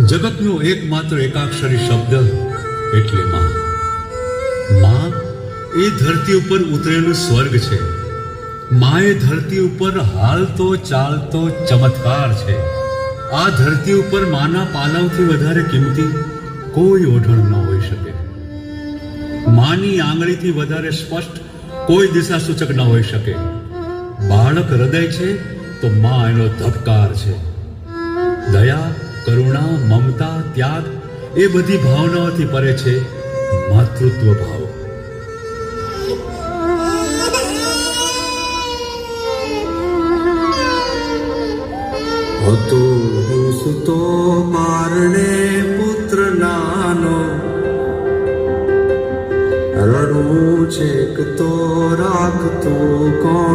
જગતનો એકમાત્ર એકાક્ષરી શબ્દ એટલે માં. માં એ ધરતી ઉપર ઉતરેલું સ્વર્ગ છે. માં એ ધરતી ઉપર હાલતો ચાલતો ચમત્કાર છે. આ ધરતી ઉપર માના પાલવથી વધારે કિંમતી કોઈ ઓઢણ ન હોઈ શકે. માની આંગળીથી વધારે સ્પષ્ટ કોઈ દિશા સૂચક ન હોઈ શકે. બાળક હૃદય છે તો માં એનો ધબકાર છે. દયા, કરુણા, મમતા, ત્યાગ એ બધી ભાવનાઓથી પરે છે માતૃત્વ ભાવ. હતો હું સુતો પારણે પુત્ર નાનો, રડવું છે તો રાખતું કોણ